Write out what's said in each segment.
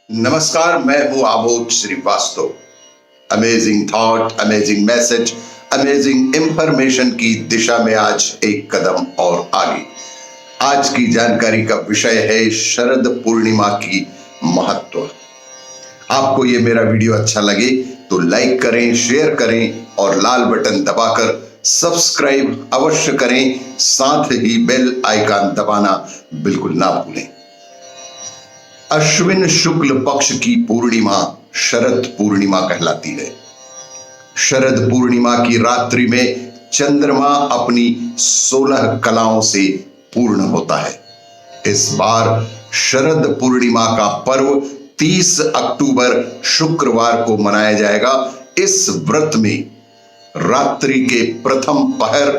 नमस्कार, मैं हूं Abodh Srivastava. Amazing thought, amazing message, amazing information की दिशा में आज एक कदम और आगे। आज की जानकारी का विषय है शरद पूर्णिमा की महत्व। आपको ये मेरा वीडियो अच्छा लगे तो लाइक करें, शेयर करें और लाल बटन दबाकर सब्सक्राइब अवश्य करें। साथ ही बेल आइकन दबाना बिल्कुल ना भूलें। अश्विन शुक्ल पक्ष की पूर्णिमा शरद पूर्णिमा कहलाती है। शरद पूर्णिमा की रात्रि में चंद्रमा अपनी 16 कलाओं से पूर्ण होता है। इस बार शरद पूर्णिमा का पर्व 30 अक्टूबर शुक्रवार को मनाया जाएगा। इस व्रत में रात्रि के प्रथम पहर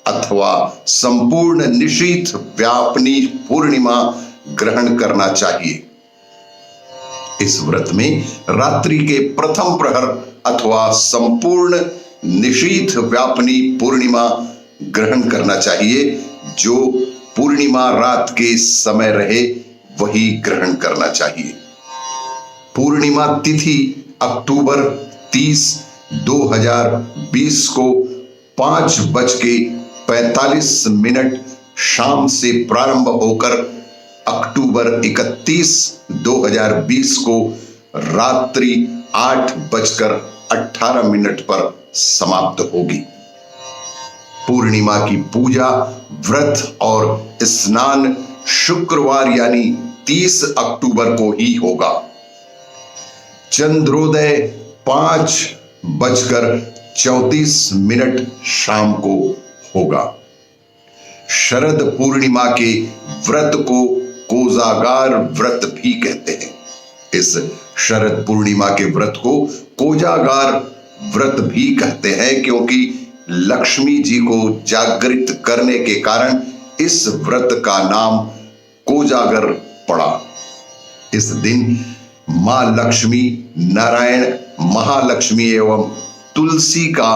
अथवा संपूर्ण निशीथ व्यापनी पूर्णिमा ग्रहण करना चाहिए। इस व्रत में रात्रि के प्रथम प्रहर अथवा संपूर्ण निशीथ व्यापनी पूर्णिमा ग्रहण करना चाहिए। जो पूर्णिमा रात के समय रहे वही ग्रहण करना चाहिए। पूर्णिमा तिथि अक्टूबर 30, 2020 को 5:45 शाम से प्रारंभ होकर अक्टूबर 31, 2020 को रात्रि 8:18 पर समाप्त होगी। पूर्णिमा की पूजा, व्रत और स्नान शुक्रवार यानी 30 अक्टूबर को ही होगा। चंद्रोदय 5:34 शाम को होगा। शरद पूर्णिमा के व्रत को कोजागार व्रत भी कहते हैं। इस शरद पूर्णिमा के व्रत को कोजागार व्रत भी कहते हैं क्योंकि लक्ष्मी जी को जागृत करने के कारण इस व्रत का नाम कोजागर पड़ा। इस दिन मां लक्ष्मी, नारायण, महालक्ष्मी एवं तुलसी का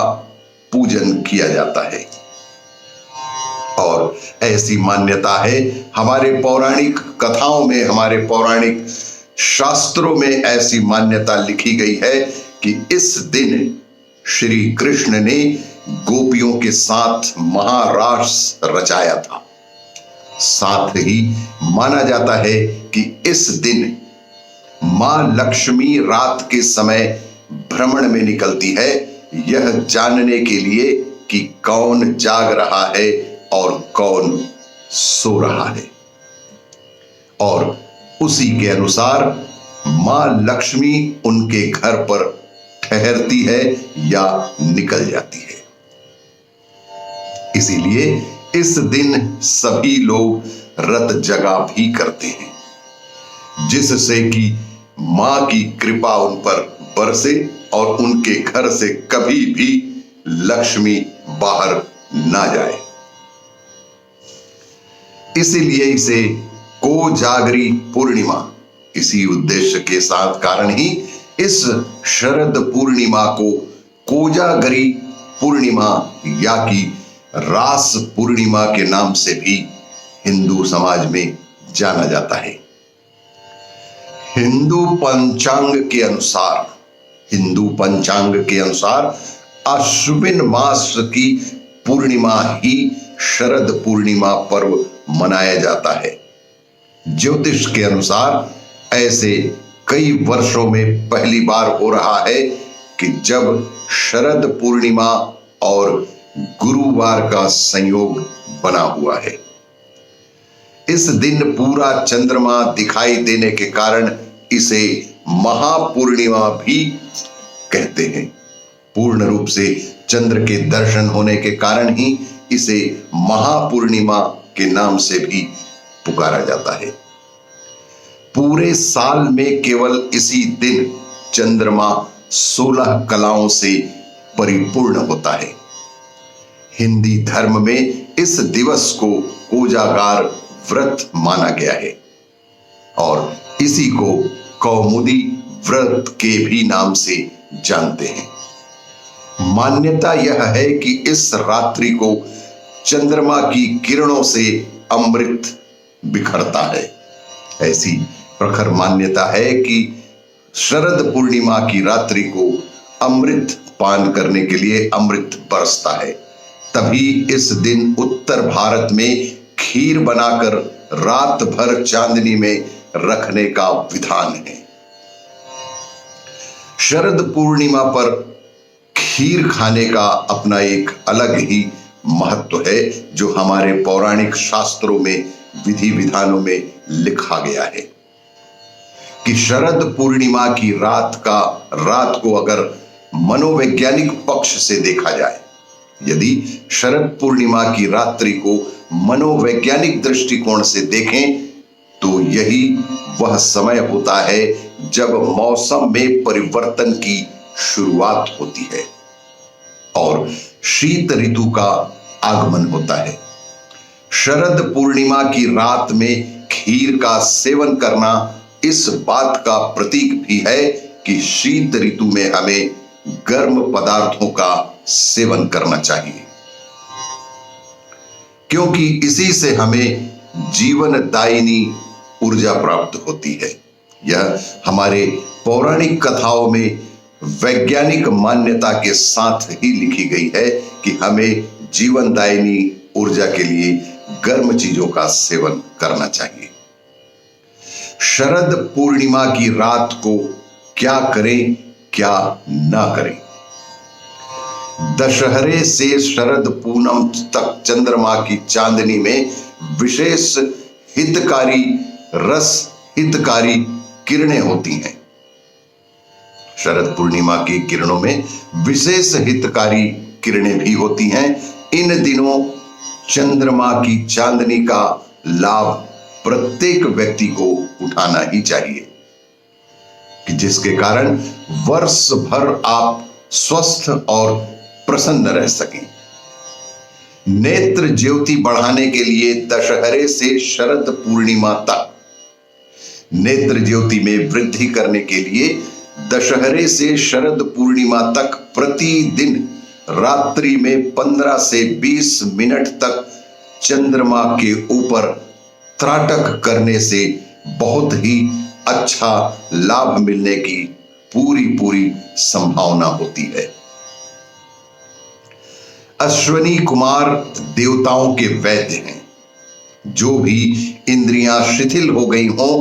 पूजन किया जाता है। और ऐसी मान्यता है, हमारे पौराणिक कथाओं में, हमारे पौराणिक शास्त्रों में ऐसी मान्यता लिखी गई है कि इस दिन श्री कृष्ण ने गोपियों के साथ महारास रचाया था। साथ ही माना जाता है कि इस दिन मां लक्ष्मी रात के समय भ्रमण में निकलती है, यह जानने के लिए कि कौन जाग रहा है और कौन सो रहा है। और उसी के अनुसार मां लक्ष्मी उनके घर पर ठहरती है या निकल जाती है। इसीलिए इस दिन सभी लोग रत जगा भी करते हैं, जिससे कि मां की कृपा उन पर बरसे और उनके घर से कभी भी लक्ष्मी बाहर ना जाए। इसीलिए इसे कोजागरी पूर्णिमा, इसी उद्देश्य के साथ कारण ही इस शरद पूर्णिमा को कोजागरी पूर्णिमा या कि रास पूर्णिमा के नाम से भी हिंदू समाज में जाना जाता है। हिंदू पंचांग के अनुसार अश्विन मास की पूर्णिमा ही शरद पूर्णिमा पर्व मनाया जाता है। ज्योतिष के अनुसार ऐसे कई वर्षों में पहली बार हो रहा है कि जब शरद पूर्णिमा और गुरुवार का संयोग बना हुआ है। इस दिन पूरा चंद्रमा दिखाई देने के कारण इसे महापूर्णिमा भी कहते हैं। पूर्ण रूप से चंद्र के दर्शन होने के कारण ही इसे महापूर्णिमा के नाम से भी पुकारा जाता है। पूरे साल में केवल इसी दिन चंद्रमा 16 कलाओं से परिपूर्ण होता है। हिंदी धर्म में इस दिवस को कोजागार व्रत माना गया है और इसी को कौमुदी व्रत के भी नाम से जानते हैं। मान्यता यह है कि इस रात्रि को चंद्रमा की किरणों से अमृत बिखरता है। ऐसी प्रखर मान्यता है कि शरद पूर्णिमा की रात्रि को अमृत पान करने के लिए अमृत बरसता है। तभी इस दिन उत्तर भारत में खीर बनाकर रात भर चांदनी में रखने का विधान है। शरद पूर्णिमा पर खीर खाने का अपना एक अलग ही महत्व है, जो हमारे पौराणिक शास्त्रों में विधि विधानों में लिखा गया है कि शरद पूर्णिमा की रात को अगर मनोवैज्ञानिक पक्ष से देखा जाए, यदि शरद पूर्णिमा की रात्रि को मनोवैज्ञानिक दृष्टिकोण से देखें तो यही वह समय होता है जब मौसम में परिवर्तन की शुरुआत होती है और शीत ऋतु का आगमन होता है। शरद पूर्णिमा की रात में खीर का सेवन करना इस बात का प्रतीक भी है कि शीत ऋतु में हमें गर्म पदार्थों का सेवन करना चाहिए, क्योंकि इसी से हमें जीवनदायिनी ऊर्जा प्राप्त होती है। यह हमारे पौराणिक कथाओं में वैज्ञानिक मान्यता के साथ ही लिखी गई है कि हमें जीवनदायिनी ऊर्जा के लिए गर्म चीजों का सेवन करना चाहिए। शरद पूर्णिमा की रात को क्या करें क्या ना करें। दशहरे से शरद पूनम तक चंद्रमा की चांदनी में विशेष हितकारी किरणें होती हैं। शरद पूर्णिमा की किरणों में विशेष हितकारी किरणें भी होती हैं। इन दिनों चंद्रमा की चांदनी का लाभ प्रत्येक व्यक्ति को उठाना ही चाहिए कि जिसके कारण वर्ष भर आप स्वस्थ और प्रसन्न रह सकें। नेत्र ज्योति बढ़ाने के लिए दशहरे से शरद पूर्णिमा तक नेत्र ज्योति में वृद्धि करने के लिए दशहरे से शरद पूर्णिमा तक प्रतिदिन रात्रि में 15 से 20 मिनट तक चंद्रमा के ऊपर त्राटक करने से बहुत ही अच्छा लाभ मिलने की पूरी संभावना होती है। अश्वनी कुमार देवताओं के वैद्य हैं। जो भी इंद्रियां शिथिल हो गई हों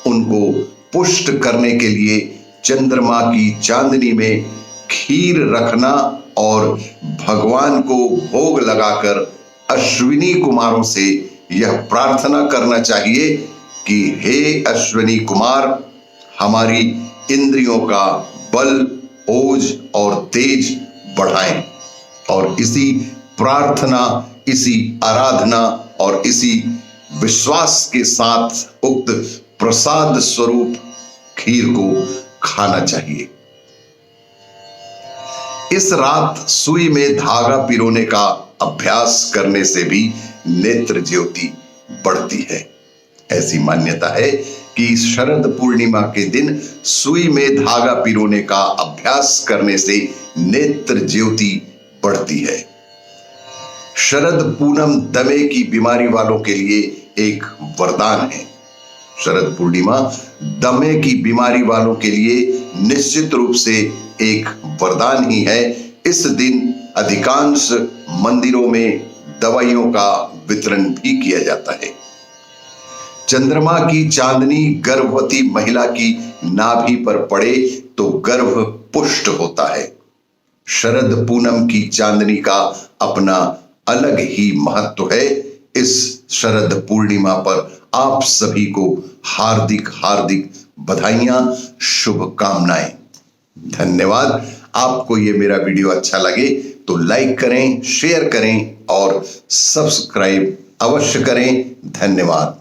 उनको पुष्ट करने के लिए चंद्रमा की चांदनी में खीर रखना और भगवान को भोग लगाकर अश्विनी कुमारों से यह प्रार्थना करना चाहिए कि हे अश्विनी कुमार, हमारी इंद्रियों का बल, ओज और तेज बढ़ाएं। और इसी प्रार्थना, इसी आराधना और इसी विश्वास के साथ उक्त प्रसाद स्वरूप खीर को खाना चाहिए। इस रात सुई में धागा पिरोने का अभ्यास करने से भी नेत्र ज्योति बढ़ती है। ऐसी मान्यता है कि शरद पूर्णिमा के दिन सुई में धागा पिरोने का अभ्यास करने से नेत्र ज्योति बढ़ती है। शरद पूनम दमे की बीमारी वालों के लिए एक वरदान है। शरद पूर्णिमा दमे की बीमारी वालों के लिए निश्चित रूप से एक वरदान ही है। इस दिन अधिकांश मंदिरों में दवाइयों का वितरण भी किया जाता है। चंद्रमा की चांदनी गर्भवती महिला की नाभि पर पड़े तो गर्भ पुष्ट होता है। शरद पूनम की चांदनी का अपना अलग ही महत्व है। इस शरद पूर्णिमा पर आप सभी को हार्दिक बधाइयां, शुभकामनाएं। धन्यवाद। आपको ये मेरा वीडियो अच्छा लगे तो लाइक करें, शेयर करें और सब्सक्राइब अवश्य करें। धन्यवाद।